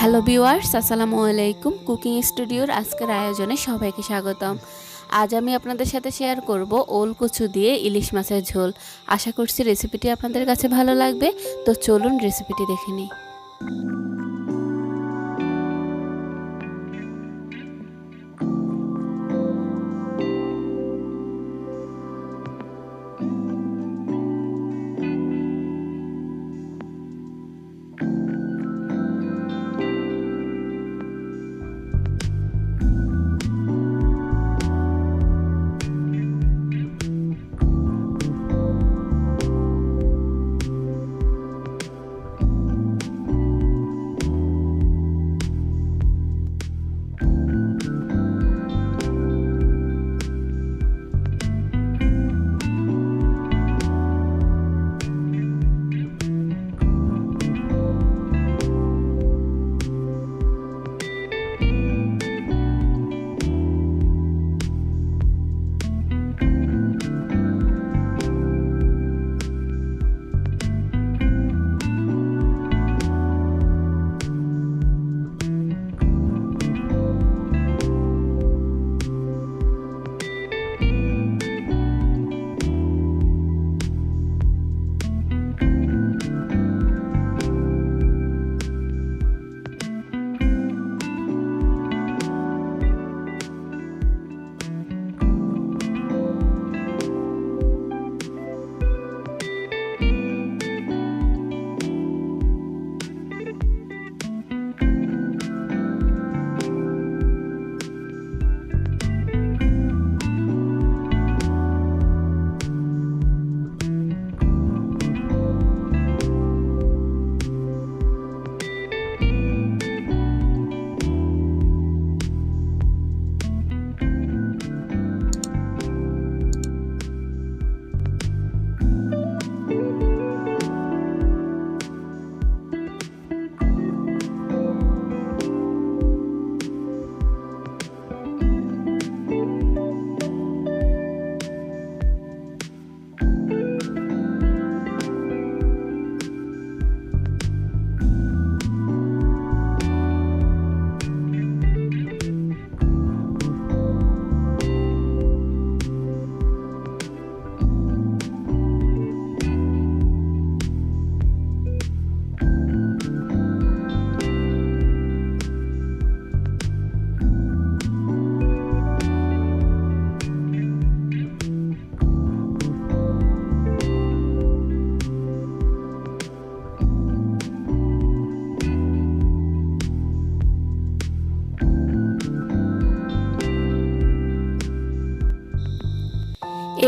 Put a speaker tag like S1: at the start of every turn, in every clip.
S1: Hello viewers, আসসালামু আলাইকুম। Cooking স্টুডিওর আজকের আয়োজনে সবাইকে স্বাগতম। আজ আমি আপনাদের সাথে শেয়ার করব ওল কচু দিয়ে ইলিশ মাছের ঝোল। আশা করছি রেসিপিটি আপনাদের কাছে ভালো লাগবে। তো চলুন রেসিপিটি দেখে নিই।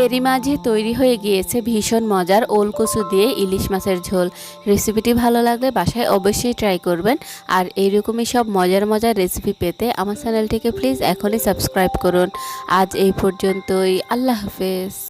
S1: এরই মাঝে তৈরি হয়ে গিয়েছে ভীষণ মজার ওল কচু দিয়ে ইলিশ মাছের ঝোল। রেসিপিটি ভালো লাগলে বাসায় অবশ্যই ট্রাই করবেন। আর এইরকমই সব মজার মজার রেসিপি পেতে আমার চ্যানেলটিকে প্লিজ এখনই সাবস্ক্রাইব করুন। আজ এই পর্যন্তই। আল্লাহ হাফেজ।